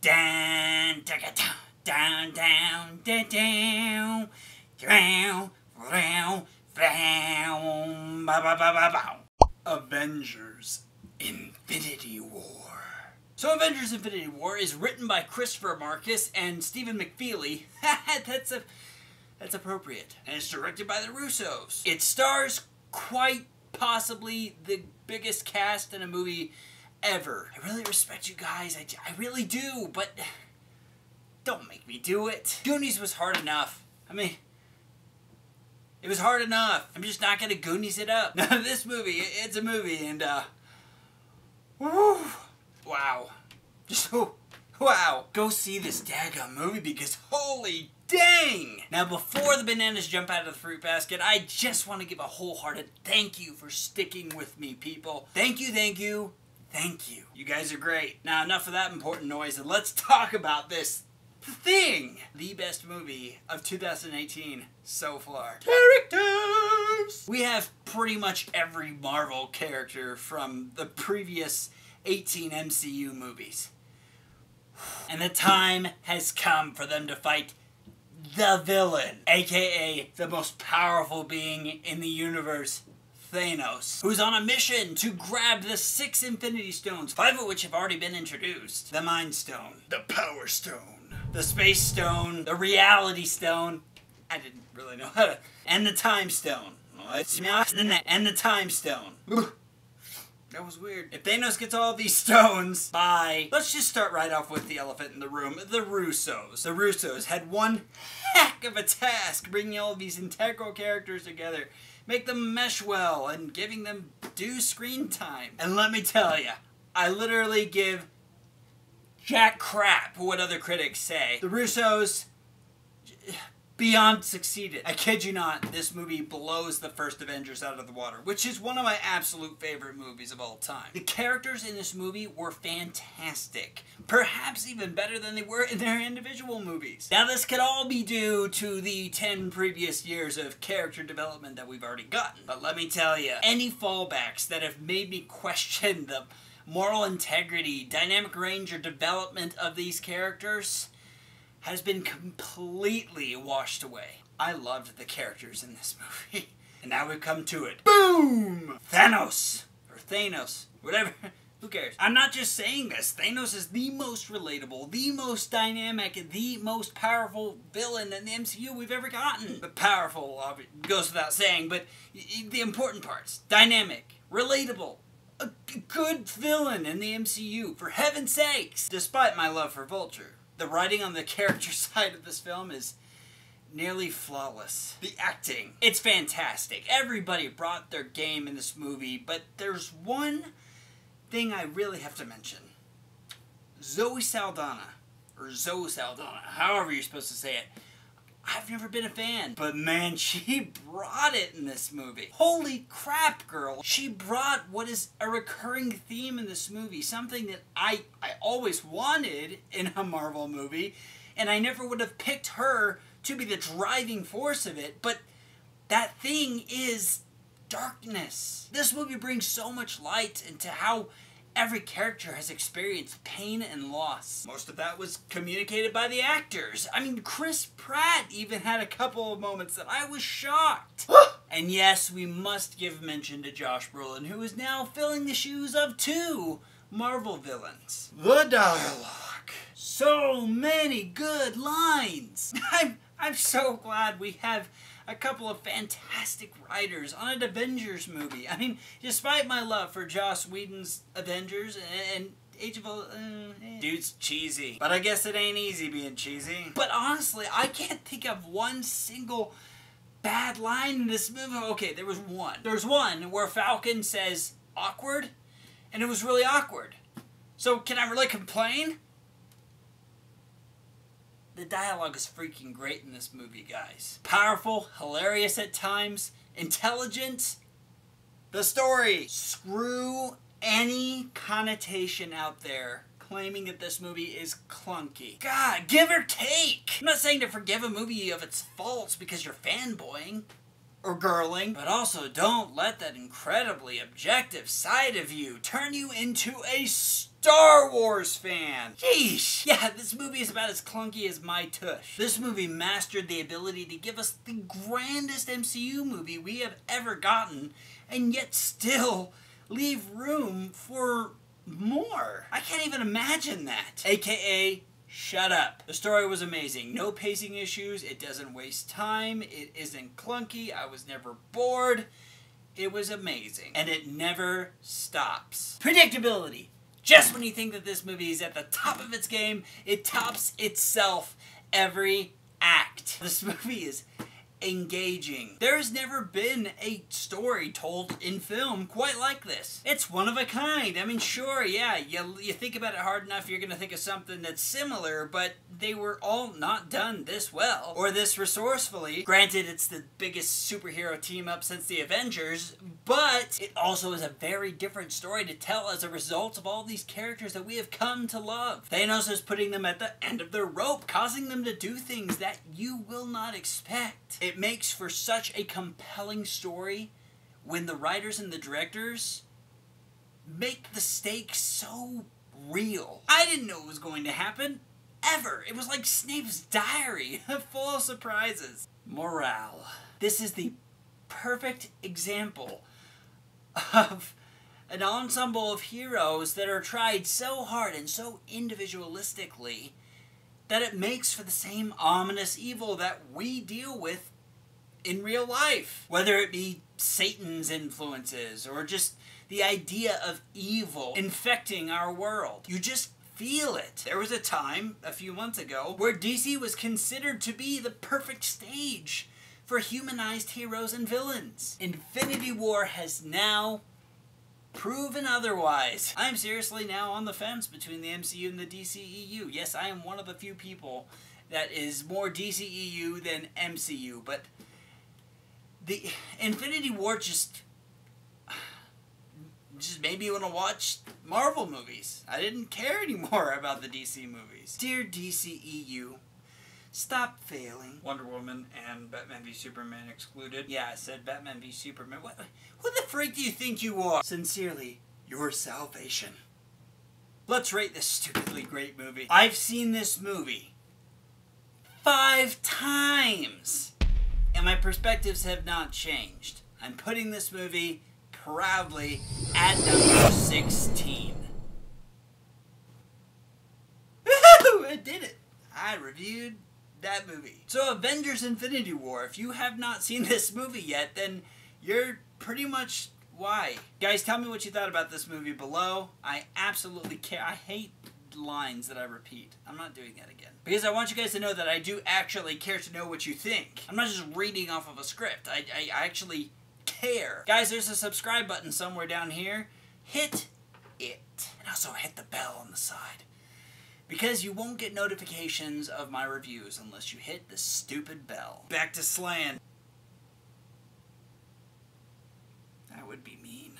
Down, down, down, down, down, down, down, down, ba ba ba ba ba. Avengers Infinity War. So Avengers Infinity War is written by Christopher Marcus and Stephen McFeely. That's appropriate. And it's directed by the Russos. It stars quite possibly the biggest cast in a movie ever. I really respect you guys. I really do, but don't make me do it. Goonies was hard enough. I mean, it was hard enough. I'm just not gonna Goonies it up. Now this movie, it's a movie, and woo, wow. Just wow. Go see this daggone movie because holy dang! Now before the bananas jump out of the fruit basket, I just want to give a wholehearted thank you for sticking with me, people. Thank you, thank you, thank you. You guys are great. Now enough of that important noise and let's talk about this thing. The best movie of 2018 so far. Characters! We have pretty much every Marvel character from the previous 18 MCU movies. And the time has come for them to fight the villain, aka the most powerful being in the universe, Thanos, who's on a mission to grab the 6 Infinity Stones, 5 of which have already been introduced. The Mind Stone, the Power Stone, the Space Stone, the Reality Stone, I didn't really know how to, and the Time Stone. And the Time Stone. That was weird. If Thanos gets all these stones by... Let's just start right off with the elephant in the room. The Russos. The Russos had one heck of a task bringing all of these integral characters together. Make them mesh well and giving them due screen time. And let me tell you, I literally give jack crap what other critics say. The Russos... beyond succeeded. I kid you not, this movie blows the first Avengers out of the water, which is one of my absolute favorite movies of all time. The characters in this movie were fantastic. Perhaps even better than they were in their individual movies. Now this could all be due to the 10 previous years of character development that we've already gotten. But let me tell you, any fallbacks that have made me question the moral integrity, dynamic range, or development of these characters has been completely washed away. I loved the characters in this movie. And now we've come to it. Boom! Thanos! Or Thanos. Whatever. Who cares? I'm not just saying this. Thanos is the most relatable, the most dynamic, the most powerful villain in the MCU we've ever gotten. But powerful goes without saying, but the important parts. Dynamic. Relatable. A good villain in the MCU, for heaven's sakes. Despite my love for Vulture. The writing on the character side of this film is nearly flawless. The acting, it's fantastic. Everybody brought their game in this movie, but there's one thing I really have to mention. Zoe Saldana, or Zoe Saldana, however you're supposed to say it. I've never been a fan, but man, she brought it in this movie. Holy crap, girl. She brought what is a recurring theme in this movie, something that I always wanted in a Marvel movie, and I never would have picked her to be the driving force of it, but that thing is darkness. This movie brings so much light into how every character has experienced pain and loss. Most of that was communicated by the actors. I mean, Chris Pratt even had a couple of moments that I was shocked. And yes, we must give mention to Josh Brolin, who is now filling the shoes of 2 Marvel villains. The dialogue. So many good lines. I'm so glad we have a couple of fantastic writers on an Avengers movie. I mean, despite my love for Joss Whedon's Avengers and Age of dude's cheesy. But I guess it ain't easy being cheesy. But honestly, I can't think of one single bad line in this movie. Okay, there was one. There's one where Falcon says awkward, and it was really awkward. So can I really complain? The dialogue is freaking great in this movie, guys. Powerful, hilarious at times, intelligent. The story. Screw any connotation out there claiming that this movie is clunky. God, give or take. I'm not saying to forgive a movie of its faults because you're fanboying. or girling, but also don't let that incredibly objective side of you turn you into a Star Wars fan. Yeesh. Yeah, this movie is about as clunky as my tush. This movie mastered the ability to give us the grandest MCU movie we have ever gotten, and yet still leave room for more. I can't even imagine that. AKA, shut up. The story was amazing. No pacing issues. It doesn't waste time. It isn't clunky. I was never bored. It was amazing. And it never stops. Predictability. Just when you think that this movie is at the top of its game, it tops itself every act. This movie is engaging. There has never been a story told in film quite like this. It's one of a kind. I mean, sure, yeah, you think about it hard enough, you're gonna think of something that's similar, but they were all not done this well, or this resourcefully. Granted, it's the biggest superhero team-up since the Avengers, but it also is a very different story to tell as a result of all these characters that we have come to love. Thanos is putting them at the end of their rope, causing them to do things that you will not expect. It makes for such a compelling story when the writers and the directors make the stakes so real. I didn't know it was going to happen, ever. It was like Snape's diary, full of surprises. Morale. This is the perfect example of an ensemble of heroes that are tried so hard and so individualistically that it makes for the same ominous evil that we deal with in real life. Whether it be Satan's influences or just the idea of evil infecting our world. You just feel it. There was a time, a few months ago, where DC was considered to be the perfect stage for humanized heroes and villains. Infinity War has now proven otherwise. I'm seriously now on the fence between the MCU and the DCEU. Yes, I am one of the few people that is more DCEU than MCU, but the Infinity War just made me want to watch Marvel movies. I didn't care anymore about the DC movies. Dear DCEU, stop failing. Wonder Woman and Batman v Superman excluded. Yeah, I said Batman v Superman. Who the freak do you think you are? Sincerely, your salvation. Let's rate this stupidly great movie. I've seen this movie 5 times. And my perspectives have not changed. I'm putting this movie proudly at number 16. Woohoo! I did it! I reviewed that movie. So Avengers Infinity War, if you have not seen this movie yet, then you're pretty much why. Guys, tell me what you thought about this movie below. I absolutely care. I hate lines that I repeat. I'm not doing that again. Because I want you guys to know that I do actually care to know what you think. I'm not just reading off of a script. I actually care. Guys, there's a subscribe button somewhere down here. Hit it. And also hit the bell on the side. Because you won't get notifications of my reviews unless you hit the stupid bell. Back to slaying. That would be mean.